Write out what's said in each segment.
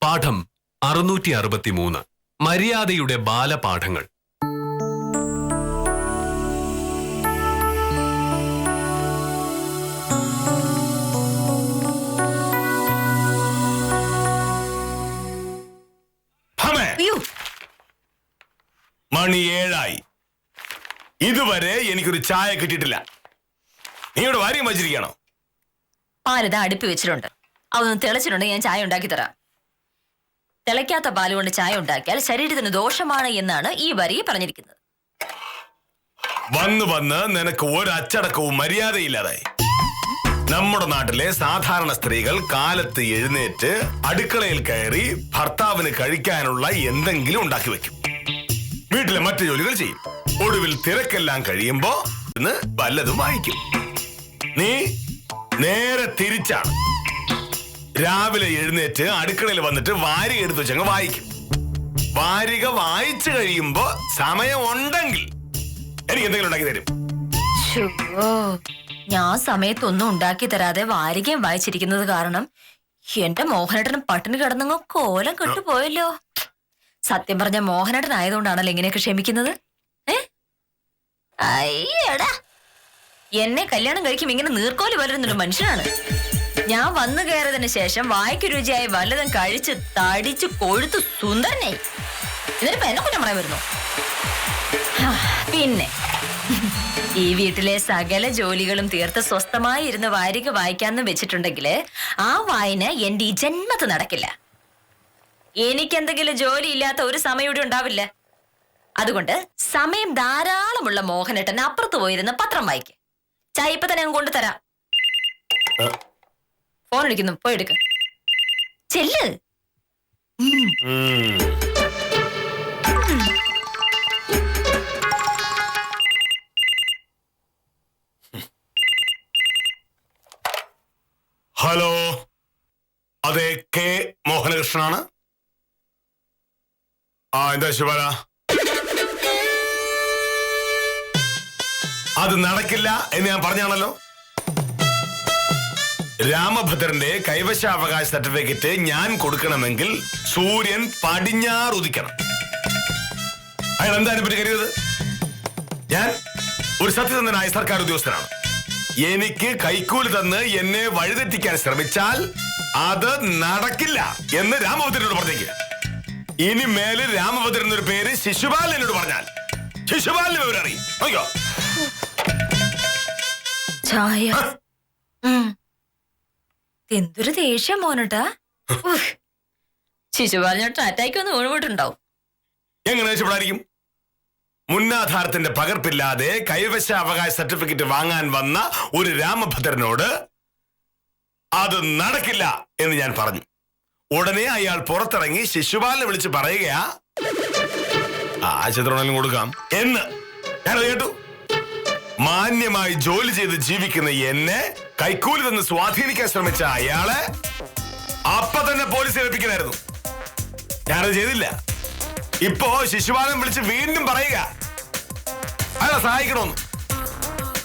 പാഠം 663 മര്യാദയുടെ ബാലപാഠങ്ങൾ. മണി 7 ഇതുവരെ എനിക്കൊരു ചായ കിട്ടിയിട്ടില്ല. നീ ഇവിടെ വാര്യം വച്ചിരിക്കണോ? പാലിതാ അടുപ്പി വെച്ചിട്ടുണ്ട്. അതൊന്ന് തിളച്ചിട്ടുണ്ടെങ്കിൽ ഞാൻ ചായ ഉണ്ടാക്കി തരാം. തിളയ്ക്കാത്ത പാലുകൊണ്ട് ചായ ഉണ്ടാക്കിയാൽ ശരീരത്തിന് ദോഷമാണ് എന്നാണ് ഈ വരി പറഞ്ഞിരിക്കുന്നത്. വന്ന് വന്ന് നിനക്ക് ഒരു അച്ചടക്കവും മര്യാദയില്ലാതായി. നമ്മുടെ നാട്ടിലെ സാധാരണ സ്ത്രീകൾ കാലത്ത് എഴുന്നേറ്റ് അടുക്കളയിൽ കയറി ഭർത്താവിന് കഴിക്കാനുള്ള എന്തെങ്കിലും ഉണ്ടാക്കി വെക്കും. വീട്ടിലെ മറ്റു ജോലികൾ ചെയ്യും. ഒടുവിൽ തിരക്കെല്ലാം കഴിയുമ്പോ വല്ലതും വായിക്കും. നീ നേരെ തിരിച്ചാണ്. രാവിലെ എഴുന്നേറ്റ് അടുക്കളയിൽ വന്നിട്ട് വാരിക എടുത്ത് വെച്ചങ്ങ് വായിക്കും. വാരിക വായിച്ചു കഴിയുമ്പോ സമയം ഉണ്ടെങ്കിൽ എനിക്ക് എന്തെങ്കിലും ഉണ്ടാക്കി തരും. ഞാൻ സമയത്തൊന്നും ഉണ്ടാക്കി തരാതെ വാരികയും വായിച്ചിരിക്കുന്നത് കാരണം എന്റെ മോഹനേട്ടനും പട്ടിണി കിടന്നങ്ങ് കോലം കെട്ടുപോയല്ലോ. സത്യം പറഞ്ഞ മോഹനേട്ടൻ ആയതുകൊണ്ടാണല്ലോ ഇങ്ങനെയൊക്കെ ക്ഷമിക്കുന്നത്. അയ്യടാ, എന്നെ കല്യാണം കഴിക്കും ഇങ്ങനെ നീർക്കോല് വളരുന്നൊരു മനുഷ്യനാണ്. ഞാൻ വന്നു കയറിയതിനു ശേഷം വായിക്ക് രുചിയായി വല്ലതും കഴിച്ച് തടിച്ച് കൊഴുത്ത് സുന്ദരനായി. എന്നിട്ട് എന്നെ കുറ്റം പറയാൻ വരുന്നു. പിന്നെ ഈ വീട്ടിലെ സകല ജോലികളും തീർത്ത് സ്വസ്ഥമായി ഇരുന്ന് വാരിക വായിക്കാന്ന് വെച്ചിട്ടുണ്ടെങ്കില് ആ വായന എന്റെ ഈ ജന്മത്ത് നടക്കില്ല. എനിക്കെന്തെങ്കിലും ജോലി ഇല്ലാത്ത ഒരു സമയം ഇവിടെ ഉണ്ടാവില്ല. അതുകൊണ്ട് സമയം ധാരാളമുള്ള മോഹനേട്ടൻ അപ്പുറത്ത് പോയിരുന്ന പത്രം വായിക്കും. ചായ ഇപ്പൊ തന്നെ കൊണ്ടുതരാം. ഫോൺ വിളിക്കുന്നു, പോയി എടുക്ക. ചെല്ല്. ഹലോ, അതെ, കെ മോഹനകൃഷ്ണനാണ്. എന്താ ശിവല? അത് നടക്കില്ല എന്ന് ഞാൻ പറഞ്ഞാണല്ലോ. രാമഭദ്രന്റെ കൈവശാവകാശ സർട്ടിഫിക്കറ്റ് ഞാൻ കൊടുക്കണമെങ്കിൽ സൂര്യൻ പടിഞ്ഞാറ് ഉദിക്കണം. അയാൾ എന്താ അതിനെപ്പറ്റി കരുതത്? ഞാൻ ഒരു സത്യസന്ധനായ സർക്കാർ ഉദ്യോഗസ്ഥനാണ്. എനിക്ക് കൈക്കൂലി തന്ന് എന്നെ വഴിതെറ്റിക്കാൻ ശ്രമിച്ചാൽ അത് നടക്കില്ല എന്ന് രാമഭദ്രനോട് പറഞ്ഞേക്ക്. ഇനി മേലിൽ രാമഭദ്രൻ എന്നൊരു പേര് ശിശുപാൽ എന്നോട് പറഞ്ഞാൽ ശിശുപാലിന് വിവരം അറിയും. നോക്കിയോ? ചായ. എന്തൊരു ദേഷ്യം മോനട്ടാ. ശിശുപാലിനോട്ട് അറ്റാക്ക് വന്ന് വീണുപോയിട്ടുണ്ടാവും. എങ്ങനെ രക്ഷപ്പെടായിരിക്കും? മുന്നാധാരത്തിന്റെ പകർപ്പില്ലാതെ കൈവശ അവകാശ സർട്ടിഫിക്കറ്റ് വാങ്ങാൻ വന്ന ഒരു രാമഭദ്രനോട് അത് നടക്കില്ല എന്ന് ഞാൻ പറഞ്ഞു. ഉടനെ അയാൾ പുറത്തിറങ്ങി ശിശുപാലിനെ വിളിച്ച് പറയുകയാ ചിത്രം കൊടുക്കാം എന്ന്. ഞാനത് കേട്ടു. മാന്യമായി ജോലി ചെയ്ത് ജീവിക്കുന്ന എന്നെ കൈക്കൂലി തന്ന് സ്വാധീനിക്കാൻ ശ്രമിച്ച അയാളെ അപ്പൊ തന്നെ പോലീസ് ഏൽപ്പിക്കണായിരുന്നു. ഞാനത് ചെയ്തില്ല. ഇപ്പോ ശിശുപാലൻ വിളിച്ച് വീണ്ടും പറയുക അയാളെ സഹായിക്കണമെന്ന്.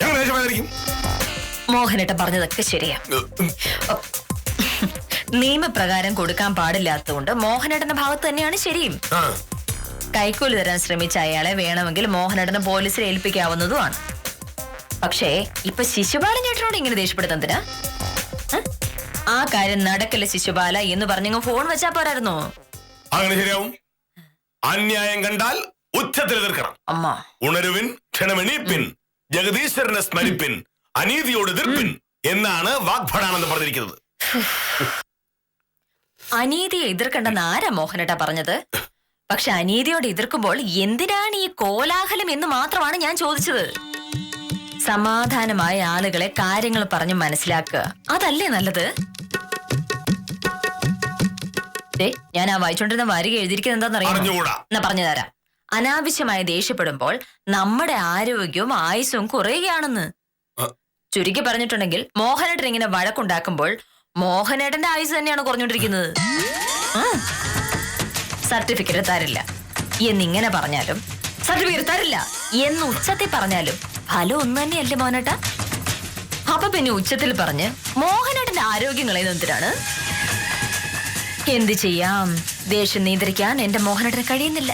ഞങ്ങൾ ദേഷ്യമായിരിക്കും. മോഹനേട്ടൻ പറഞ്ഞതൊക്കെ ശരിയാ. നിയമപ്രകാരം കൊടുക്കാൻ പാടില്ലാത്തതുകൊണ്ട് മോഹനേട്ടന്റെ ഭാഗത്ത് തന്നെയാണ് ശരിയും. കൈക്കൂലി തരാൻ ശ്രമിച്ച അയാളെ വേണമെങ്കിൽ മോഹനേട്ടനെ പോലീസിൽ ഏൽപ്പിക്കാവുന്നതുമാണ്. പക്ഷേ ഇപ്പൊ ശിശുപാലൻ ചേട്ടനോട് ഇങ്ങനെ ദേഷ്യപ്പെടുന്നതിനാ? ആ കാര്യം നടക്കില്ല ശിശുപാല എന്ന് പറഞ്ഞങ്ങ് ഫോൺ വെച്ചാ പോരായിരുന്നോ? അങ്ങനെ ശരിയാവും. അന്യായം കണ്ടാൽ ഉച്ചത്തിൽ എതിർക്കണം. അമ്മ ഉണരുവിൻ, ക്ഷണമെണീപ്പിൻ, ജഗദീശ്വരനെ സ്മരിപ്പിൻ, അനീതിയോട് എതിർപ്പിൻ എന്നാണ് വാഗ്ഭടാണെന്ന് പറഞ്ഞിരിക്കുന്നത്. അനീതിയെ എതിർക്കണ്ടെന്ന് ആരാ മോഹനേട്ട പറഞ്ഞത്? പക്ഷെ അനീതിയോട് എതിർക്കുമ്പോൾ എന്തിനാണ് ഈ കോലാഹലം എന്ന് മാത്രമാണ് ഞാൻ ചോദിച്ചത്. സമാധാനമായ ആളുകളെ കാര്യങ്ങൾ പറഞ്ഞ് മനസ്സിലാക്കുക, അതല്ലേ നല്ലത്? ഞാൻ ആ വായിച്ചോണ്ടിരുന്ന വാരിക എഴുതിയിരിക്കുന്നത് എന്താണെന്നറിയാമോ? എന്നാ പറഞ്ഞു തരാം. അനാവശ്യമായി ദേഷ്യപ്പെടുമ്പോൾ നമ്മുടെ ആരോഗ്യവും ആയുസ്സും കുറയുകയാണെന്ന്. ചുരുക്കി പറഞ്ഞിട്ടുണ്ടെങ്കിൽ മോഹനേട്ടൻ ഇങ്ങനെ വഴക്കുണ്ടാക്കുമ്പോൾ മോഹനേട്ടന്റെ ആയുസ് തന്നെയാണ് കുറഞ്ഞോണ്ടിരിക്കുന്നത്. സർട്ടിഫിക്കറ്റ് തരില്ല എന്നിങ്ങനെ പറഞ്ഞാലും സർട്ടിഫിക്കറ്റ് തരില്ല എന്ന് ഉച്ചത്തിൽ പറഞ്ഞാലും ഫലം ഒന്ന് തന്നെയല്ലേ മോനേട്ടാ? ആ അപ്പൊ പിന്നെ ഉച്ചത്തിൽ പറഞ്ഞ് മോഹനേട്ടന്റെ ആരോഗ്യങ്ങളെ എന്തിനാണ്? എന്ത് ചെയ്യാം, ദേഷ്യം നിയന്ത്രിക്കാൻ എന്റെ മോഹനേട്ടന് കഴിയുന്നില്ല.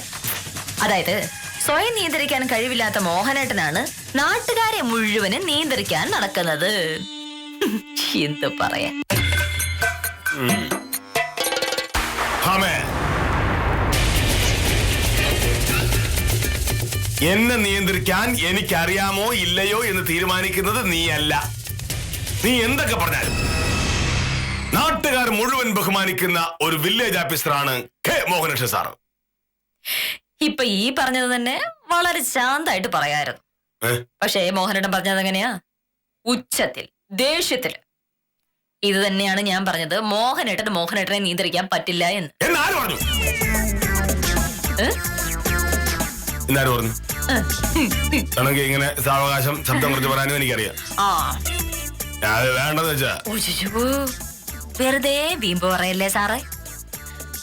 അതായത് സ്വയം നിയന്ത്രിക്കാൻ കഴിവില്ലാത്ത മോഹനേട്ടനാണ് നാട്ടുകാരെ മുഴുവനും നിയന്ത്രിക്കാൻ നടക്കുന്നത്. എന്ത് പറയാ. എന്നെ നിയന്ത്രിക്കാൻ എനിക്കറിയാമോ ഇല്ലയോ എന്ന് തീരുമാനിക്കുന്നത് നീയല്ല. നീ എന്തൊക്കെ പറഞ്ഞാലും നാട്ടുകാർ മുഴുവൻ ബഹുമാനിക്കുന്ന ഒരു വില്ലേജ് ഓഫീസറാണ് കെ മോഹനകൃഷ്ണൻ സാറ്. ഇപ്പൊ ഈ പറഞ്ഞത് തന്നെ വളരെ ശാന്തമായിട്ട് പറയായിരുന്നു. പക്ഷേ മോഹനേട്ടൻ പറഞ്ഞത് എങ്ങനെയാ? ഉച്ചത്തിൽ, ദേഷ്യത്തിൽ. ഇത് തന്നെയാണ് ഞാൻ പറഞ്ഞത്, മോഹനേട്ടനെ നിയന്ത്രിക്കാൻ പറ്റില്ല എന്ന്. എന്നാര് പറഞ്ഞു? എന്നാര് പറഞ്ഞു? എനിക്ക് ഇങ്ങനെ സാവകാശം ശബ്ദം കുറിച്ച് പറയാനും എനിക്കറിയാം. അത് വേണ്ടെന്ന് വെച്ചാ വെറുതെ വീമ്പ് പറയല്ലേ സാറേ.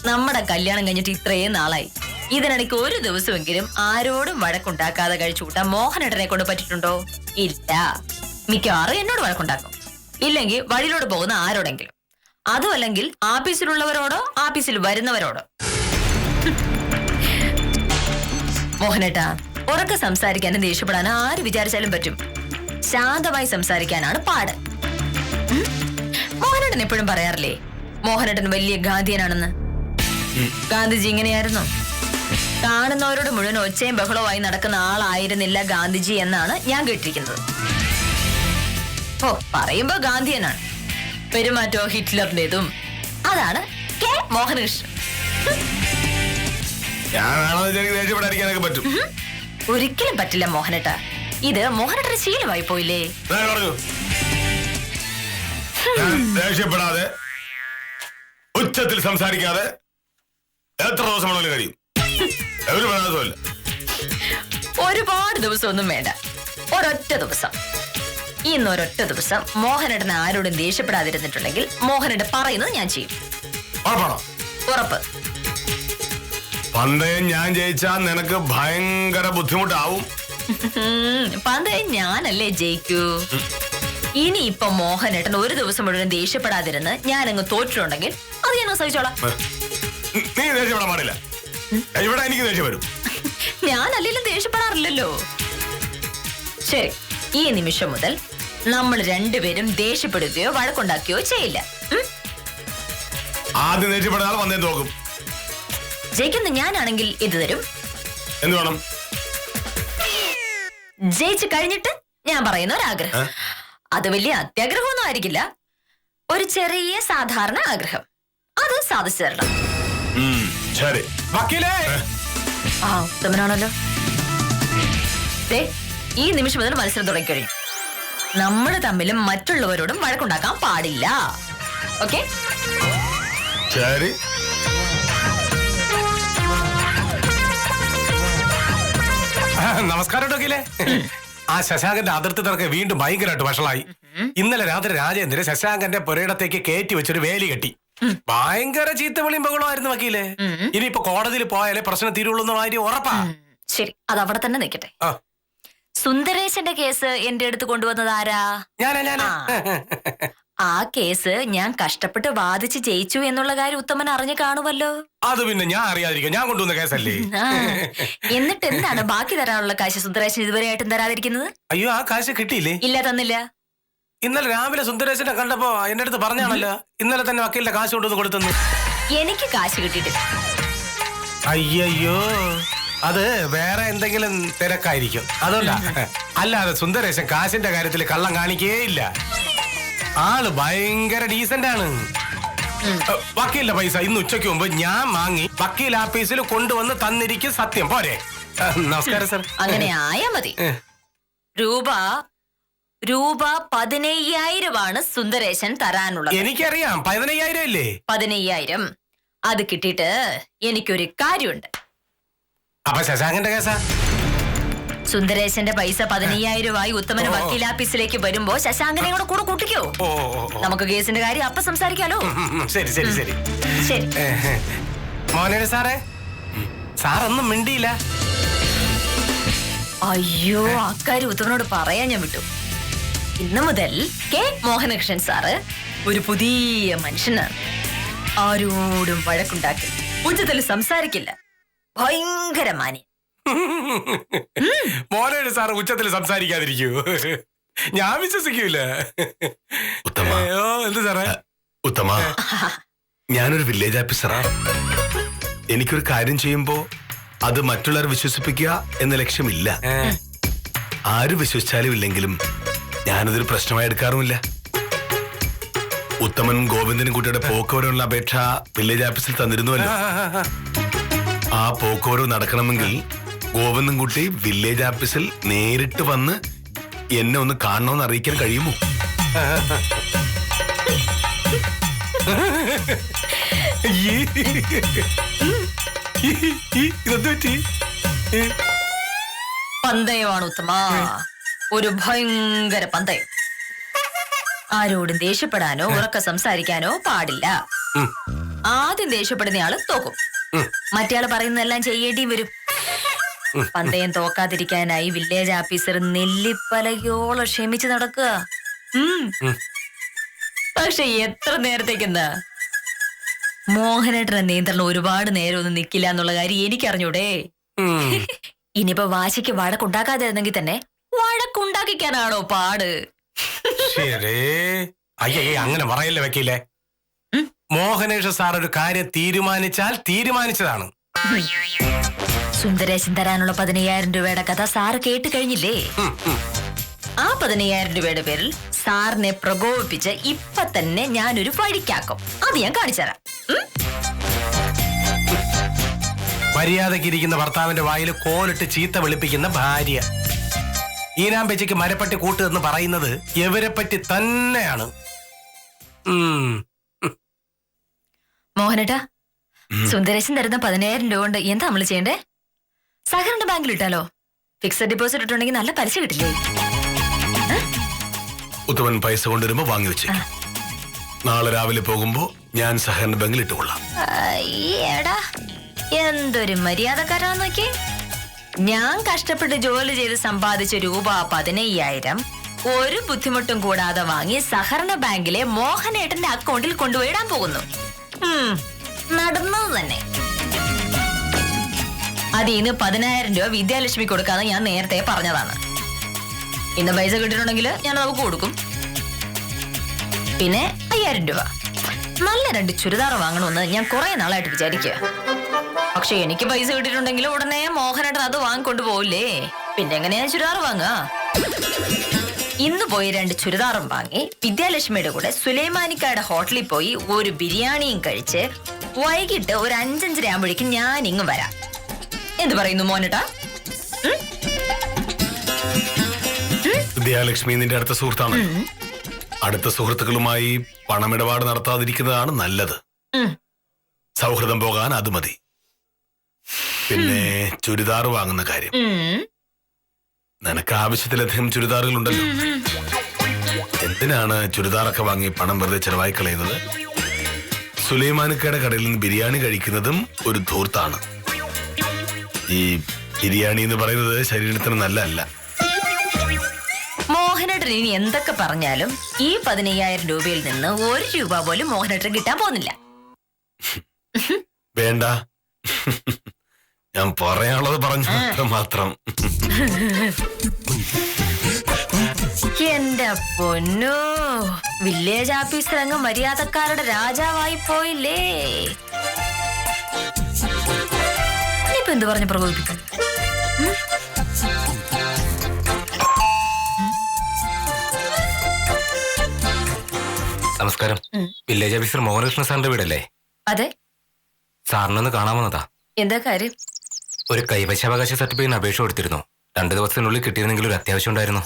നമ്മുടെ കല്യാണം കഴിഞ്ഞിട്ട് ഇത്രയും നാളായി. ഇതിനിടയ്ക്ക് ഒരു ദിവസമെങ്കിലും ആരോടും വഴക്കുണ്ടാക്കാതെ കഴിച്ചുകൂട്ടാൻ മോഹനേട്ടനെ കൊണ്ട് പറ്റിയിട്ടുണ്ടോ? ഇല്ല. മിക്കവാറും എന്നോട് വഴക്കുണ്ടാക്കും, ഇല്ലെങ്കിൽ വഴിയിലൂടെ പോകുന്ന ആരോടെങ്കിലും, അതും അല്ലെങ്കിൽ ആഫീസിലുള്ളവരോടോ ആഫീസിൽ വരുന്നവരോടോ. മോഹനേട്ടാ, ഉറക്കെ സംസാരിക്കാനും ദേഷ്യപ്പെടാനും ആര് വിചാരിച്ചാലും പറ്റും. ശാന്തമായി സംസാരിക്കാനാണ് പാട്. മോഹനേട്ടൻ എപ്പോഴും പറയാറില്ലേ മോഹനേട്ടൻ വലിയ ഗാന്ധിയനാണെന്ന്? ഗാന്ധിജി ഇങ്ങനെയായിരുന്നു. കാണുന്നവരോട് മുഴുവൻ ഒച്ചയും ബഹളവുമായി നടക്കുന്ന ആളായിരുന്നില്ല ഗാന്ധിജി എന്നാണ് ഞാൻ കേട്ടിരിക്കുന്നത്. ഓ, പറയുമ്പോ ഗാന്ധിയനാണ്, പെരുമാറ്റോ ഹിറ്റ്ലറിന്റേതും. അതാണ് കെ മോഹനകൃഷ്ണൻ. ഒരിക്കലും പറ്റില്ല മോഹനേട്ട. ഇത് മോഹനേട്ടന് ശീലമായി പോയില്ലേ? ദേഷ്യപ്പെടാതെ, ഉച്ചത്തിൽ സംസാരിക്കാതെ എത്ര ദിവസം കഴിയും? ഒരുപാട് ദിവസമൊന്നും വേണ്ട, ഒരൊറ്റ ദിവസം. ഇന്നൊരൊറ്റ ദിവസം മോഹനേട്ടൻ ആരോടും ദേഷ്യപ്പെടാതിരുന്നിട്ടുണ്ടെങ്കിൽ മോഹനേട്ടൻ പറയുന്നത് ഞാൻ ചെയ്യും. ഉറപ്പ്. പന്തയം ഞാൻ ജയിച്ചാൽ നിനക്ക് ഭയങ്കര ബുദ്ധിമുട്ടാവും. പന്തയം ഞാനല്ലേ ജയിക്കൂ. ഇനി ഇപ്പൊ മോഹനേട്ടൻ ഒരു ദിവസം മുഴുവൻ ദേഷ്യപ്പെടാതിരുന്ന് ഞാനങ്ങ് തോറ്റിട്ടുണ്ടെങ്കിൽ അത് ഞാൻ സഹിച്ചോളാം. നീ ദേഷ്യപ്പെടാൻ പാടില്ല. ഇവിടെ എനിക്ക് ദേഷ്യം വരും. ഞാനല്ലെങ്കിലും ദേഷ്യപ്പെടാറില്ലല്ലോ. ശരി, ഈ നിമിഷം മുതൽ നമ്മൾ രണ്ടുപേരും ദേഷ്യപ്പെടുകയോ വഴക്കുണ്ടാക്കുകയോ ചെയ്യില്ല. ആദ്യം ദേഷ്യപ്പെടുന്ന പന്തയം തോക്കും. ജയിക്കുന്ന ഞാനാണെങ്കിൽ ഇത് തരും. എന്ത് വേണം? ജയിച്ചു കഴിഞ്ഞിട്ട് ഞാൻ പറയുന്ന ഒരാഗ്രഹം. അത് വലിയ അത്യാഗ്രഹമൊന്നും ആയിരിക്കില്ല, ഒരു ചെറിയ സാധാരണ ആഗ്രഹം. അത് സാധിച്ചു തരണം. ഉത്തമനാണല്ലോ. ഈ നിമിഷം മുതൽ മത്സരം തുടങ്ങിക്കഴിഞ്ഞു. നമ്മൾ തമ്മിലും മറ്റുള്ളവരോടും വഴക്കുണ്ടാക്കാൻ പാടില്ല. ഓക്കെ? നമസ്കാരം ഡോക്കിലെ. ആ ശശാങ്കന്റെ അതിർത്തി തർക്കം വീണ്ടും ഭയങ്കരമായിട്ട് വഷളായി. ഇന്നലെ രാത്രി രാജേന്ദ്രൻ ശശാങ്കന്റെ പുരയിടത്തേക്ക് കയറ്റി വെച്ചൊരു വേലി കെട്ടി. ഭയങ്കര ചീത്ത വിളിയും ബഹളമായിരുന്നു വക്കീലെ. ഇനിയിപ്പോ കോടതിയിൽ പോയാലേ പ്രശ്നം തീരുള്ളൂ എന്നുള്ള കാര്യം ഉറപ്പാ. ശരി, അത് അവിടെ തന്നെ നിൽക്കട്ടെ. സുന്ദരേശന്റെ കേസ് എന്റെ അടുത്ത് കൊണ്ടുവന്നത് ആരാ? ആ കേസ് ഞാൻ കഷ്ടപ്പെട്ട് വാദിച്ച് ജയിച്ചു എന്നുള്ള കാര്യം ഉത്തമൻ അറിഞ്ഞു കാണുമല്ലോ. അത് പിന്നെ ഞാൻ അറിയാതിരിക്കും, ഞാൻ കൊണ്ടുവന്ന കേസല്ലേ. എന്നിട്ട് എന്താണ് ബാക്കി തരാനുള്ള കാശ് സുന്ദരേശൻ ഇതുവരെയായിട്ടും തരാതിരിക്കുന്നത്? അയ്യോ, ആ കാശ് കിട്ടിയില്ലേ? ഇല്ല, തന്നില്ല. ഇന്നലെ രാവിലെ സുന്ദരേശനെ കണ്ടപ്പോ എന്റെ അടുത്ത് പറഞ്ഞാണല്ലോ ഇന്നലെ തന്നെ വക്കീലിന്റെ കാശ് കൊണ്ടുവന്ന് കൊടുത്തെന്ന്. എനിക്ക് കാശ് കിട്ടിയിട്ടില്ല. അയ്യോ, അത് വേറെ എന്തെങ്കിലും തിരക്കായിരിക്കും, അതുകൊണ്ടാ. അല്ലാതെ സുന്ദരേശൻ കാശിന്റെ കാര്യത്തിൽ കള്ളം കാണിക്കേയില്ല. ആള് ഭയങ്കര ഡീസന്റ് ആണ്. വക്കീലിന്റെ പൈസ ഇന്ന് ഉച്ചയ്ക്ക് മുമ്പ് ഞാൻ വാങ്ങി വക്കീൽ ആഫീസിൽ കൊണ്ടുവന്ന് തന്നിരിക്കും. സത്യം പോരെ? നമസ്കാരം സർ. അങ്ങനെ ആയാ മതി. രൂപ 15,000 സുന്ദരേശൻ തരാനുള്ളത്. എനിക്കറിയാം, 15,000 അല്ലേ? 15,000. അത് കിട്ടിയിട്ട് എനിക്കൊരു കാര്യമുണ്ട്. അപ്പൊ ശശാങ്കന്റെ കേസാ? സുന്ദരേശന്റെ പൈസ 15,000 ഉത്തമന് വക്കീൽ ആഫീസിലേക്ക് വരുമ്പോ ശശാങ്കനെ കൂടെ കൂട്ടിക്കോ. നമുക്ക് കേസിന്റെ കാര്യം അപ്പൊ സംസാരിക്കാലോ. ശരി ശരി ശരി ശരി. മോനെ സാറേ, സാറൊന്നും മിണ്ടിയില്ല. അയ്യോ, അക്കാര്യം ഉത്തമനോട് പറയാൻ ഞാൻ വിട്ടു. ഇന്നു മുതൽ കെ മോഹനകൃഷ്ണൻ സാറ് ഒരു പുതിയ മനുഷ്യനാണ്. ആരോടും വഴക്കുണ്ടാക്കില്ല, ഉച്ചത്തിൽ സംസാരിക്കില്ല, ഭയങ്കര മാന്യൻ. മോനോട് സാറ് ഉച്ചത്തിൽ സംസാരിക്കാതിരിക്കൂ, ഞാൻ വിശ്വസിക്കൂല. ഉത്തമ, എന്ത് സാറേ? ഉത്തമ, ഞാനൊരു വില്ലേജ് ഓഫീസറാ. എനിക്കൊരു കാര്യം ചെയ്യുമ്പോ അത് മറ്റുള്ളവർ വിശ്വസിപ്പിക്കുക എന്ന ലക്ഷ്യമില്ല. ആര് വിശ്വസിച്ചാലും ഇല്ലെങ്കിലും ഞാനതൊരു പ്രശ്നമായി എടുക്കാറുമില്ല. ഉത്തമൻ ഗോവിന്ദനും കുട്ടിയുടെ പോക്കുവരവുള്ള അപേക്ഷ വില്ലേജ് ഓഫീസിൽ തന്നിരുന്നുവല്ലോ. ആ പോക്കുവരവ് നടക്കണമെങ്കിൽ ഗോവിന്ദൻ കുട്ടി വില്ലേജ് ഓഫീസിൽ നേരിട്ട് വന്ന് എന്നെ ഒന്ന് കാണണമെന്ന് അറിയിക്കാൻ കഴിയുമോ? പന്തയമാണ് ഉത്തമ, ഒരു ഭയങ്കര പന്തയം. ആരോടും ദേഷ്യപ്പെടാനോ ഉറക്ക സംസാരിക്കാനോ പാടില്ല. ആദ്യം ദേഷ്യപ്പെടുന്നയാള് തോക്കും, മറ്റേയാള് പറയുന്നതെല്ലാം ചെയ്യേണ്ടിയും വരും. പന്തയം തോക്കാതിരിക്കാനായി വില്ലേജ് ഓഫീസർ നെല്ലിപ്പലയോളം ക്ഷമിച്ച് നടക്കുക. പക്ഷെ എത്ര നേരത്തേക്കെന്നാ? മോഹനേട്ടന്റെ നിയന്ത്രണം ഒരുപാട് നേരം ഒന്നും നിക്കില്ല എന്നുള്ള കാര്യം എനിക്കറിഞ്ഞൂടെ. ഇനിയിപ്പോ വാശിക്ക് വഴക്കുണ്ടാക്കാതിരുന്നെങ്കിൽ തന്നെ വഴക്കുണ്ടാക്കിക്കാനാണോ പാട്? ശരി, അയ്യേ അങ്ങനെ പറയല്ലേ വക്കീലേ. മോഹനേഷ് സാർ ഒരു കാര്യം തീരുമാനിച്ചാൽ തീരുമാനിച്ചതാണ്. സുന്ദരേശൻ തരാനുള്ള 15,000 രൂപയുടെ കഥ സാറ് കേട്ട് കഴിഞ്ഞില്ലേ? ആ 15,000 രൂപയുടെ പേരിൽ സാറിനെ പ്രകോപിപ്പിച്ച് ഇപ്പൊ തന്നെ ഞാനൊരു വഴിക്കാക്കും. അത് ഞാൻ കാണിച്ചുതരാം. മര്യാദക്കിരിക്കുന്ന ഭർത്താവിന്റെ വായിൽ കോലിട്ട് ചീത്ത വെളുപ്പിക്കുന്ന ഭാര്യ. ഈനാമ്പേച്ചയ്ക്ക് മരപ്പട്ടി കൂട്ട് എന്ന് പറയുന്നത് എവരെ പറ്റി തന്നെയാണ്. മോഹനേട്ടാ, സുന്ദരേശൻ തരുന്ന 15,000 രൂപ കൊണ്ട് എന്താ നമ്മള് ചെയ്യണ്ടേ? സഹകരണ ബാങ്കിൽ ഇട്ടാലോ? ഫിക്സഡ് ഡെപ്പോസിറ്റ് ഇട്ടുണ്ടെങ്കിൽ നല്ല പലിശ കിട്ടില്ലേ? ഉത്തമൻ പൈസ കൊണ്ടുവരുമ്പോ വാങ്ങി വെച്ചേക്കും. നാളെ രാവിലെ പോകുമ്പോ ഞാൻ സഹകരണ ബാങ്കിൽ ഇട്ടുകൊള്ളാം. അയ്യേടാ, എന്തൊരു മര്യാദക്കാരാന്ന് നോക്കി. ഞാൻ കഷ്ടപ്പെട്ട് ജോലി ചെയ്ത് സമ്പാദിച്ച രൂപ 15,000 ഒരു ബുദ്ധിമുട്ടും കൂടാതെ വാങ്ങി സഹകരണ ബാങ്കിലെ മോഹനേട്ടന്റെ അക്കൗണ്ടിൽ കൊണ്ടുപോയിടാൻ പോകുന്നു. നടന്നത് തന്നെ. അതിന്ന് 10,000 രൂപ വിദ്യാലക്ഷ്മി കൊടുക്കാതെ ഞാൻ നേരത്തെ പറഞ്ഞതാണ്. ഇന്ന് പൈസ കിട്ടിയിട്ടുണ്ടെങ്കിൽ ഞാൻ നമുക്ക് കൊടുക്കും. പിന്നെ 5,000 രൂപ നല്ല 2 ചുരിദാർ വാങ്ങണമെന്ന് ഞാൻ കുറെ നാളായിട്ട് വിചാരിക്കുക. പക്ഷെ എനിക്ക് പൈസ കിട്ടിയിട്ടുണ്ടെങ്കിൽ ഉടനെ മോഹനേട്ടൻ അത് വാങ്ങിക്കൊണ്ട് പോവില്ലേ? പിന്നെ എങ്ങനെയാ ചുരിദാർ വാങ്ങുക? ഇന്ന് പോയി 2 ചുരിദാറും വാങ്ങി വിദ്യാലക്ഷ്മിയുടെ കൂടെ സുലൈമാനിക്കായുടെ ഹോട്ടലിൽ പോയി ഒരു ബിരിയാണിയും കഴിച്ച് വൈകിട്ട് ഒരു 5:30 ആകുമ്പോഴേക്കും ഞാൻ ഇങ്ങ് വരാം. എന്ത് പറയുന്നു മോനേട്ടാ? വിദ്യാലക്ഷ്മി നിന്റെ അടുത്ത സുഹൃത്താണ്. അടുത്ത സുഹൃത്തുക്കളുമായി പണമിടപാട് നടത്താതിരിക്കുന്നതാണ് നല്ലത്. സൗഹൃദം പോകാൻ അത് മതി. പിന്നെ ചുരിദാർ വാങ്ങുന്ന കാര്യം, നിനക്ക് ആവശ്യത്തിലധികം ചുരിദാറുകൾ ഉണ്ടല്ലോ. എന്തിനാണ് ചുരിദാറൊക്കെ വാങ്ങി പണം വെറുതെ ചെലവായി കളയുന്നത്? സുലൈമാനിക്കയുടെ കടയിൽ നിന്ന് ബിരിയാണി കഴിക്കുന്നതും ഒരു ധൂർത്താണ്. ഈ ബിരിയാണി എന്ന് പറയുന്നത് ശരീരത്തിന് നല്ലതല്ല. മോഹനേട്ടൻ ഇനി എന്തൊക്കെ പറഞ്ഞാലും ഈ 15,000 രൂപയിൽ നിന്ന് 1 രൂപ പോലും മോഹനേട്ടൻ കിട്ടാൻ പോകുന്നില്ല. വേണ്ട, ഞാൻ പറയാനുള്ളത് പറഞ്ഞു മാത്രം. എന്റെ പൊന്നോ, വില്ലേജ് ഓഫീസർ അങ്ങ് മര്യാദക്കാരുടെ രാജാവായി പോയില്ലേ? ഇപ്പൊ എന്ത് പറഞ്ഞു പ്രകോപിപ്പിക്കും? നമസ്കാരം. വില്ലേജ് ഓഫീസർ മോഹനകൃഷ്ണൻ സാറിന്റെ വീടല്ലേ? അതെ. സാറിനൊന്ന് കാണാമെന്നതാ. എന്താ കാര്യം? ഒരു കൈവശാവകാശ സർട്ടിഫിക്കറ്റിന് അപേക്ഷ കൊടുത്തിരുന്നു. 2 ദിവസത്തിനുള്ളിൽ കിട്ടിയിരുന്നെങ്കിൽ ഒരു അത്യാവശ്യം ഉണ്ടായിരുന്നു.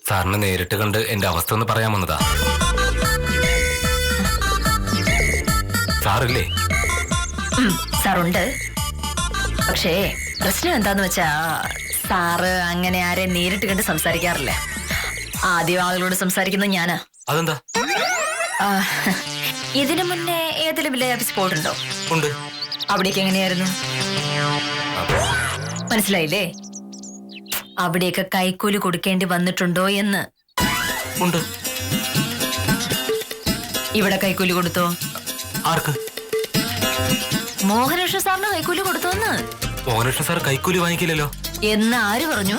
സാറിനെ നേരിട്ട് കണ്ട് എന്റെ അവസ്ഥ ഒന്ന് പറയാമെന്നതാ. സാറില്ലേ? സാറുണ്ട്. പക്ഷേ പ്രശ്നം എന്താന്ന് വെച്ചാ, സാറ് അങ്ങനെ ആരെ നേരിട്ട് കണ്ട് സംസാരിക്കാറില്ല. ആദ്യം ആളുകളോട് സംസാരിക്കുന്നത് ഞാനാ. അതെന്താ? ഇതിനു മുന്നേ ഏതെങ്കിലും വില്ലേജ് ഓഫീസ് പോയിട്ടുണ്ടോ? ഉണ്ട്. അവിടേക്ക് എങ്ങനെയായിരുന്നു? മനസ്സിലായില്ലേ? അവിടെയൊക്കെ കൈക്കൂലി കൊടുക്കേണ്ടി വന്നിട്ടുണ്ടോ എന്ന്. ഉണ്ട്. ഇവിടെ കൈക്കൂലി കൊടുത്തോ? ആർക്ക്? മോഹനകൃഷ്ണ സാറിന് കൈക്കൂലി കൊടുത്തോന്ന്. മോഹനകൃഷ്ണൻ സാർ കൈക്കൂലി വാങ്ങിക്കില്ലല്ലോ. എന്ന് ആര് പറഞ്ഞു?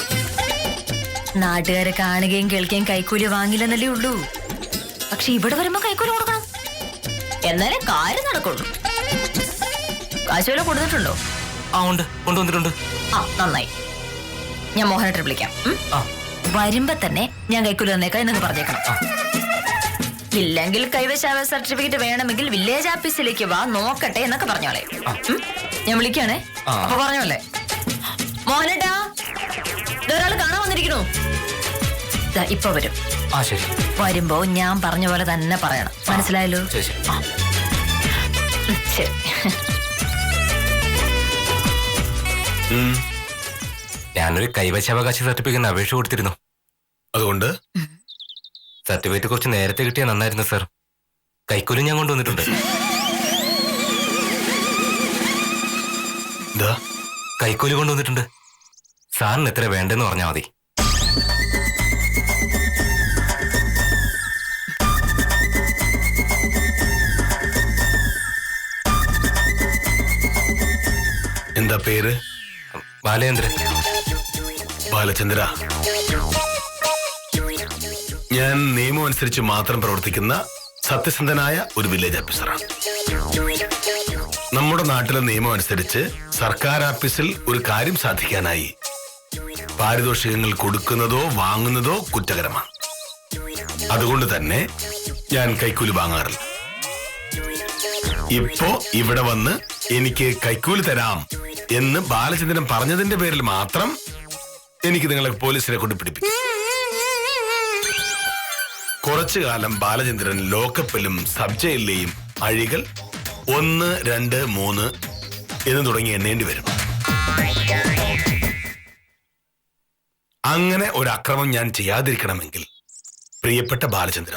നാട്ടുകാരെ കാണുകയും കേൾക്കുകയും കൈക്കൂലി വാങ്ങില്ലെന്നല്ലേ ഉള്ളൂ. പക്ഷെ ഇവിടെ വരുമ്പോ കൈക്കൂലി കൊടുക്കണം, എന്നാലേ കാര്യം നടക്കുള്ളൂ. കാശ് വല്ല കൊടുത്തിട്ടുണ്ടോ? ആ ഉണ്ട്, കൊണ്ടുവന്നിട്ടുണ്ട്. ആ നന്നായി. ഞാൻ മോഹനേട്ടനെ വിളിക്കാം. വരുമ്പോ തന്നെ ഞാൻ കൈക്കൂലി തന്നേക്കാം എന്നൊക്കെ പറഞ്ഞേക്കണം. ഇല്ലെങ്കിൽ കൈവശാവകാശ സർട്ടിഫിക്കറ്റ് വേണമെങ്കിൽ വില്ലേജ് ഓഫീസിലേക്ക് വാ, നോക്കട്ടെ എന്നൊക്കെ പറഞ്ഞോളെ. ഞാൻ വിളിക്കാണേ, അപ്പൊ പറഞ്ഞോളെ. മോഹനേട്ടാ, ഇതൊരാൾ കാണാൻ വന്നിരിക്കണു. ഇപ്പൊ വരും. ശരി. വരുമ്പോ ഞാൻ പറഞ്ഞ പോലെ തന്നെ പറയണം, മനസ്സിലായല്ലോ? ശരി. ശരി. ഞാനൊരു കൈവശാവകാശ സർട്ടിഫിക്കറ്റിന് അപേക്ഷ കൊടുത്തിരുന്നു. അതുകൊണ്ട് സർട്ടിഫിക്കറ്റ് കുറച്ച് നേരത്തെ കിട്ടിയാൽ നന്നായിരുന്നു സാർ. കൈക്കൂലി ഞാൻ കൊണ്ടുവന്നിട്ടുണ്ട്. കൈക്കൂലി കൊണ്ടുവന്നിട്ടുണ്ട്. സാറിന് എത്ര വേണ്ടെന്ന് പറഞ്ഞാൽ മതി. എന്താ പേര്? ബാലേന്ദ്രൻ. ബാലചന്ദ്ര, ഞാൻ നിയമം അനുസരിച്ച് മാത്രം പ്രവർത്തിക്കുന്ന സത്യസന്ധനായ ഒരു വില്ലേജ് ഓഫീസറാണ്. നമ്മുടെ നാട്ടിലെ നിയമം അനുസരിച്ച് സർക്കാർ ഓഫീസിൽ ഒരു കാര്യം സാധിക്കാനായി പാരിതോഷികങ്ങൾ കൊടുക്കുന്നതോ വാങ്ങുന്നതോ കുറ്റകരമാണ്. അതുകൊണ്ട് തന്നെ ഞാൻ കൈക്കൂലി വാങ്ങാറില്ല. ഇപ്പോ ഇവിടെ വന്ന് എനിക്ക് കൈക്കൂലി തരാം എന്ന് ബാലചന്ദ്രൻ പറഞ്ഞതിന്റെ പേരിൽ മാത്രം എനിക്ക് നിങ്ങളെ പോലീസിനെ കൊണ്ട് പിടിപ്പിക്കും. കുറച്ചു കാലം ബാലചന്ദ്രൻ ലോക്കപ്പിലും സബ് ജയിലിലെയും അഴികൾ 1, 2, 3 എന്ന് തുടങ്ങി എണ്ണേണ്ടി വരും. അങ്ങനെ ഒരു അക്രമം ഞാൻ ചെയ്യാതിരിക്കണമെങ്കിൽ പ്രിയപ്പെട്ട ബാലചന്ദ്ര,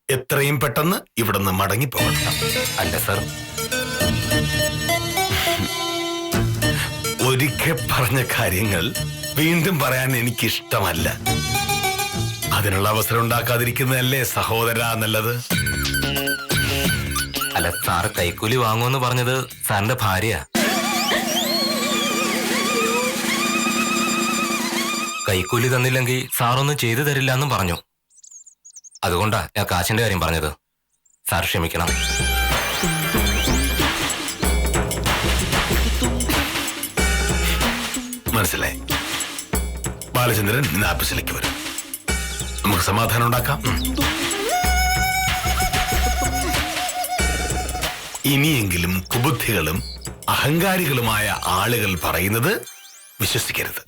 എത്രയും പെട്ടെന്ന് ഇവിടുന്ന് മടങ്ങിപ്പോകണം. അല്ല സാർ, ഒരിക്കൽ പറഞ്ഞ കാര്യങ്ങൾ വീണ്ടും പറയാൻ എനിക്കിഷ്ടമല്ല. അതിനുള്ള അവസരം ഉണ്ടാക്കാതിരിക്കുന്നതല്ലേ സഹോദര നല്ലത്. അല്ല, സാറ് കൈക്കൂലി വാങ്ങുമെന്ന് പറഞ്ഞത് സാറിന്റെ ഭാര്യ. കൈക്കൂലി തന്നില്ലെങ്കിൽ സാറൊന്നും ചെയ്തു തരില്ല എന്നും പറഞ്ഞു. അതുകൊണ്ടാ ഞാൻ കാശിന്റെ കാര്യം പറഞ്ഞത്. സാർ ക്ഷമിക്കണം. മനസ്സിലായി. ബാലചന്ദ്രൻ ഇന്ന് ഓഫീസിലേക്ക് വരും. നമുക്ക് സമാധാനം ഉണ്ടാക്കാം. ഇനിയെങ്കിലും കുബുദ്ധികളും അഹങ്കാരികളുമായ ആളുകൾ പറയുന്നത് വിശ്വസിക്കരുത്.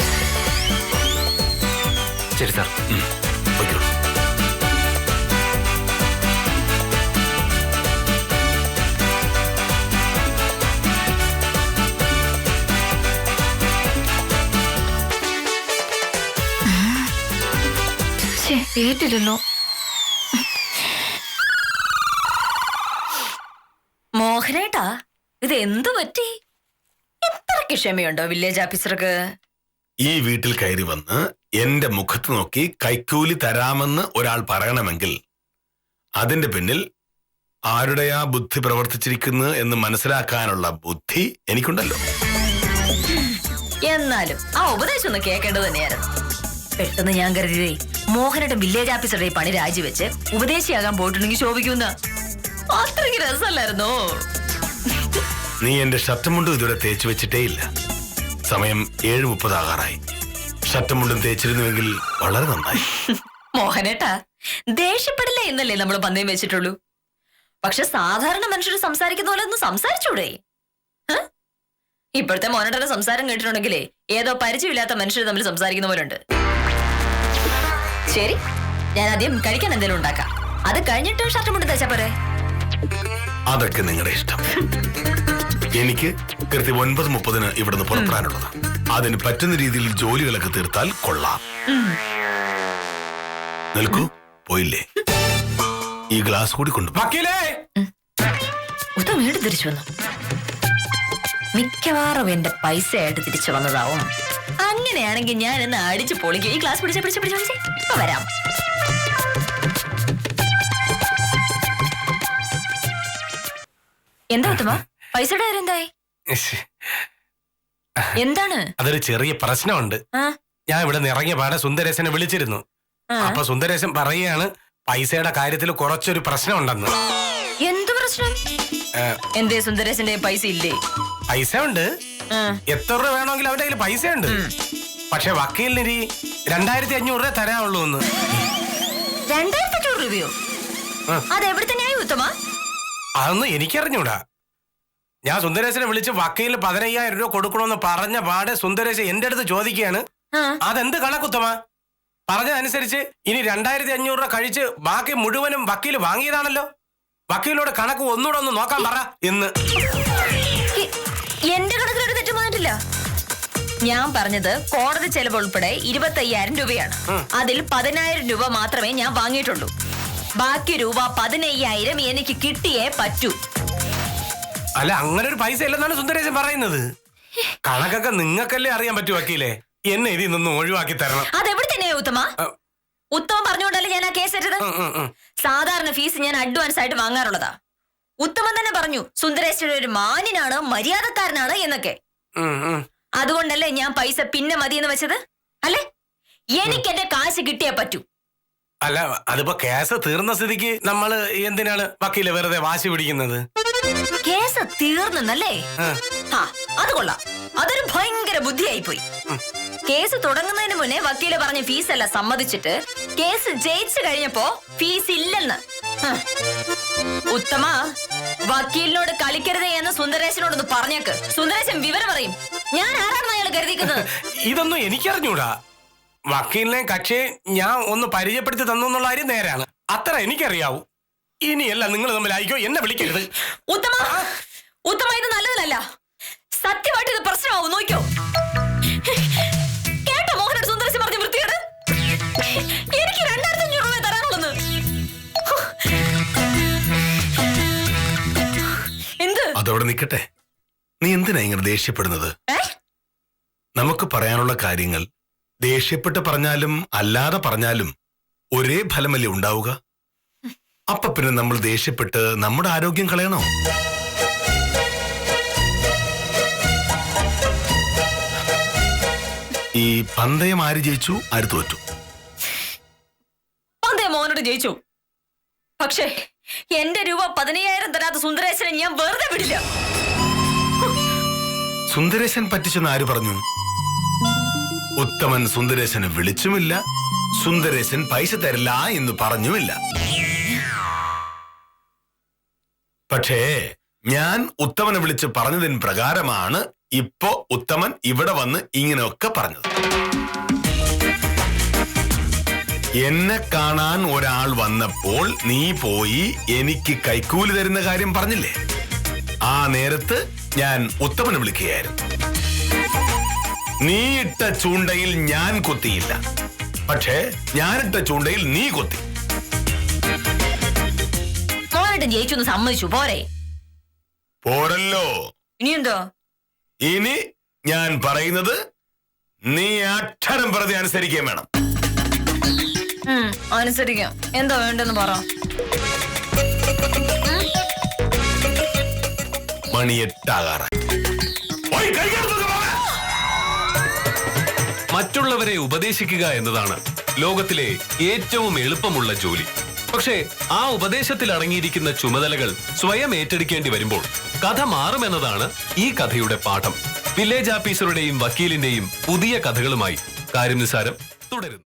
ശരി സാർ. ഓക്കെ. കേട്ടില്ലല്ലോ. മോഹനേട്ടാ, ഇത് എന്തു പറ്റി? എത്രക്ക് ക്ഷമയുണ്ടോ വില്ലേജ് ഓഫീസർക്ക്? ഈ വീട്ടിൽ കയറി വന്ന് എന്റെ മുഖത്ത് നോക്കി കൈക്കൂലി തരാമെന്ന് ഒരാൾ പറയണമെങ്കിൽ അതിന്റെ പിന്നിൽ ആരുടെയാ ബുദ്ധി പ്രവർത്തിച്ചിരിക്കുന്നു എന്ന് മനസ്സിലാക്കാനുള്ള ബുദ്ധി എനിക്കുണ്ടല്ലോ. എന്നാലും ആ ഉപദേശം ഒന്ന് കേൾക്കേണ്ടത് തന്നെയായിരുന്നു. പെട്ടെന്ന് ഞാൻ കരുതിയതേ മോഹനേട്ടൻ വില്ലേജ് ഓഫീസറുടെ പണി രാജിവെച്ച് ഉപദേശിയാകാൻ പോയിട്ടുണ്ടെങ്കിൽ ശോഭിക്കുന്ന അത്രയ്ക്ക് രസമല്ലായിരുന്നോ? നീ എന്റെ ഷർട്ടും മുണ്ടും ഇതുവരെ തേച്ചു വെച്ചിട്ടേ ഇല്ല. സമയം 7:30 ആകാറായി. ഷർട്ടും മുണ്ടും തേച്ചിരുന്നുവെങ്കിൽ വളരെ നന്നായി. മോഹനേട്ടാ, ദേഷ്യപ്പെടില്ല എന്നല്ലേ നമ്മൾ പന്തയം വെച്ചിട്ടുള്ളൂ. പക്ഷെ സാധാരണ മനുഷ്യർ സംസാരിക്കുന്ന പോലെ ഒന്ന് സംസാരിച്ചൂടെ? ഇപ്പോഴത്തെ മോഹനേട്ടന്റെ സംസാരം കേട്ടിട്ടുണ്ടെങ്കിലേ ഏതോ പരിചയമില്ലാത്ത മനുഷ്യർ തമ്മിൽ സംസാരിക്കുന്ന പോലെ ഉണ്ട്. ശരി, ഞാൻ ആദ്യം കഴിക്കാൻ എന്തെങ്കിലും ഉണ്ടാക്കാം. അത് കഴിഞ്ഞിട്ട് ഷർട്ട് മുണ്ടും തേച്ചാ പോരെ? അതൊക്കെ നിങ്ങളുടെ ഇഷ്ടം. എനിക്ക് കൃത്യം 9:30 ഇവിടുന്ന് പുറപ്പെടാനുള്ളതാണ്. അതിന് പറ്റുന്ന രീതിയിൽ ജോലികളൊക്കെ തീർത്താൽ കൊള്ളാം. നിൽക്കൂ, പോയില്ലേ? ഈ ഗ്ലാസ് കൂടി കൊണ്ടു. വീണ്ടും തിരിച്ചു വന്നു. മിക്കവാറും എന്റെ പൈസ ആയിട്ട് തിരിച്ചു വന്നതാവും. അങ്ങനെയാണെങ്കിൽ ഞാൻ ഇന്ന് അടിച്ചു പൊളിക്കും. ഈ ക്ലാസ് പിടിച്ചേ. ഇപ്പൊ വരാം. എന്താ ഉത്തമ, പൈസയുടെ കാര്യം എന്തായി? എന്താണ്? അതൊരു ചെറിയ പ്രശ്നമുണ്ട്. ഞാൻ ഇവിടെ നിന്ന് ഇറങ്ങിയ പാടെ സുന്ദരേശനെ വിളിച്ചിരുന്നു. അപ്പൊ സുന്ദരേശൻ പറയുകയാണ് പൈസയുടെ കാര്യത്തിൽ കുറച്ചൊരു പ്രശ്നമുണ്ടെന്ന്. എന്ത് പ്രശ്നം? എന്തേ സുന്ദരേശന്റെ പൈസ ഇല്ലേ? പൈസ ഉണ്ട്. എത്ര രൂപ വേണമെങ്കിലും അവന്റെ കയ്യിൽ പൈസ ഉണ്ട്. പക്ഷെ വക്കീലിന് 2500 രൂപ തരാനുള്ളൂ എന്ന്. 2500 രൂപയോ? അതെവിടെ തന്നെയായി ഉത്തമ? അതൊന്നും എനിക്കറിഞ്ഞൂടാ. ഞാൻ സുന്ദരേശനെ വിളിച്ച് വക്കീലിന് 15000 രൂപ കൊടുക്കണമെന്ന് പറഞ്ഞ പാടെ സുന്ദരേശൻ എന്റെ അടുത്ത് ചോദിക്കുകയാണ് അതെന്ത് കണക്കുത്തമ? പറഞ്ഞതനുസരിച്ച് ഇനി 2500 രൂപ കഴിച്ച് ബാക്കി മുഴുവനും വക്കീൽ വാങ്ങിയതാണല്ലോ. വക്കീലോട് കണക്ക് ഒന്നുകൂടെ ഒന്ന് നോക്കാൻ പറ എന്ന്. എന്റെ കണക്കിലൊരു തെറ്റും വന്നിട്ടില്ല. ഞാൻ പറഞ്ഞത് കോടതി ചെലവ് ഉൾപ്പെടെ 25000 രൂപയാണ്. അതിൽ 10000 രൂപ മാത്രമേ ഞാൻ വാങ്ങിയിട്ടുള്ളൂ. ബാക്കി രൂപ 15000 എനിക്ക് കിട്ടിയേ പറ്റൂ. അല്ല, അങ്ങനെ ഒരു പൈസ ഇല്ലെന്നാണ് സുന്ദരേശൻ പറയുന്നത്. കണക്കൊക്കെ നിങ്ങൾക്കല്ലേ അറിയാൻ പറ്റൂ വക്കീലെ. എന്നെ ഇതിൽ നിന്നും ഒഴിവാക്കി തരണം. അതെവിടെ തന്നെയാ ഉത്തമ? ഉത്തമ പറഞ്ഞുകൊണ്ടല്ലേ ഞാൻ ആ കേസ് എടുത്തത്. സാധാരണ ഫീസ് ഞാൻ അഡ്വാൻസ് ആയിട്ട് വാങ്ങാറുള്ളതാ. ഉത്തമൻ തന്നെ പറഞ്ഞു സുന്ദരേശൻ ഒരു മാന്യനാണ്, മര്യാദക്കാരനാണ് എന്നൊക്കെ. അതുകൊണ്ടല്ലേ ഞാൻ പൈസ പിന്നെ മതിയെന്ന് വെച്ചത്. അല്ലേ, എനിക്ക് എന്റെ കാശ് കിട്ടിയേ പറ്റൂ. അല്ല, അതിപ്പോ കേസ് തീർന്ന സ്ഥിതിക്ക് നമ്മള് എന്തിനാണ് വക്കീലെ വെറുതെ വാശി പിടിക്കുന്നത്? കേസ് തീർന്നല്ലേ? അത് കൊള്ളാം. അതൊരു ഭയങ്കര ബുദ്ധിയായി പോയി. കേസ് തുടങ്ങുന്നതിന് മുന്നേ വക്കീല് പറഞ്ഞ ഫീസ് അല്ല സമ്മതിച്ചിട്ട് കേസ് ജയിച്ചു കഴിഞ്ഞപ്പോ ഫീസ് ഇല്ലെന്ന്. ഉത്തമ, വക്കീലിനോട് കളിക്കരുതേ എന്ന് സുന്ദരേശനോടൊന്ന് പറഞ്ഞേക്ക്. സുന്ദരേശൻ വിവരം പറയും. ഞാൻ ആരാണെന്ന് അയാൾ കരുതിക്കുന്നത്. ഇതൊന്നും എനിക്കറിഞ്ഞൂടാ. വക്കീലിനെ കക്ഷിയെ ഞാൻ ഒന്ന് പരിചയപ്പെടുത്തി തന്നു എന്നുള്ള കാര്യം നേരാണ്. അത്ര എനിക്കറിയാവൂ. ഇനിയല്ല നിങ്ങൾ തമ്മിലായിക്കോ, എന്നെ വിളിക്കരുത്. ഉത്തമ, ഉത്തമ, ഇത് നല്ലതല്ല. സത്യമായിട്ട് ഇത് പ്രശ്നമാവും. നോക്കിയോ? കേട്ടോ മോഹനോട് സുന്ദരേശൻ പറഞ്ഞ വൃത്തിയോട്? എനിക്ക് 2500 രൂപ തരാനുള്ളത്. എന്ത്? അതവിടെ നിൽക്കട്ടെ. നീ എന്തിനാ ഇങ്ങനെ ദേഷ്യപ്പെടുന്നത്? നമുക്ക് പറയാനുള്ള കാര്യങ്ങൾ ദേഷ്യപ്പെട്ട് പറഞ്ഞാലും അല്ലാതെ പറഞ്ഞാലും ഒരേ ഫലമല്ലേ ഉണ്ടാവുക. അപ്പൊ പിന്നെ നമ്മൾ ദേഷ്യപ്പെട്ട് നമ്മുടെ ആരോഗ്യം കളയണോ? ഈ പന്തയം ആര് ജയിച്ചു, ആര് തോറ്റു? പന്തയം മോഹനോട് ജയിച്ചു. പക്ഷേ എന്റെ രൂപ 15000 തരാത്ത സുന്ദരേശനെ ഞാൻ വെറുതെ വിടില്ല. സുന്ദരേശൻ പറ്റിച്ചെന്ന് ആര് പറഞ്ഞു? ഉത്തമൻ സുന്ദരേശനെ വിളിച്ചുമില്ല, സുന്ദരേശൻ പൈസ തരില്ല എന്ന് പറഞ്ഞുമില്ല. പക്ഷേ ഞാൻ ഉത്തമനെ വിളിച്ച് പറഞ്ഞതിന് പ്രകാരമാണ് ഇപ്പോ ഉത്തമൻ ഇവിടെ വന്ന് ഇങ്ങനെയൊക്കെ പറഞ്ഞത്. എന്നെ കാണാൻ ഒരാൾ വന്നപ്പോൾ നീ പോയി എനിക്ക് കൈക്കൂലി തരുന്ന കാര്യം പറഞ്ഞില്ലേ? ആ നേരത്ത് ഞാൻ ഉത്തമനെ വിളിക്കുകയായിരുന്നു. നീ ഇട്ട ചൂണ്ടയിൽ ഞാൻ കൊത്തിയില്ല, പക്ഷേ ഞാനിട്ട ചൂണ്ടയിൽ നീ കൊത്തി. മോഹനേട്ടൻ ജയിച്ചു സമ്മതിച്ചു പോരെ? പോരല്ലോ. ഇനിയെന്തോ? ഇനി ഞാൻ പറയുന്നത് നീ അക്ഷരം പ്രതി അനുസരിക്കുകയും വേണം. അനുസരിക്കാം. എന്താ വേണ്ടെന്ന് പറ. മണി 8 മറ്റുള്ളവരെ ഉപദേശിക്കുക എന്നതാണ് ലോകത്തിലെ ഏറ്റവും എളുപ്പമുള്ള ജോലി. പക്ഷേ ആ ഉപദേശത്തിൽ അടങ്ങിയിരിക്കുന്ന ചുമതലകൾ സ്വയം ഏറ്റെടുക്കേണ്ടി വരുമ്പോൾ കഥ മാറുമെന്നതാണ് ഈ കഥയുടെ പാഠം. വില്ലേജ് ഓഫീസറുടെയും വക്കീലിന്റെയും പുതിയ കഥകളുമായി കാര്യം നിസാരം തുടരുന്നു.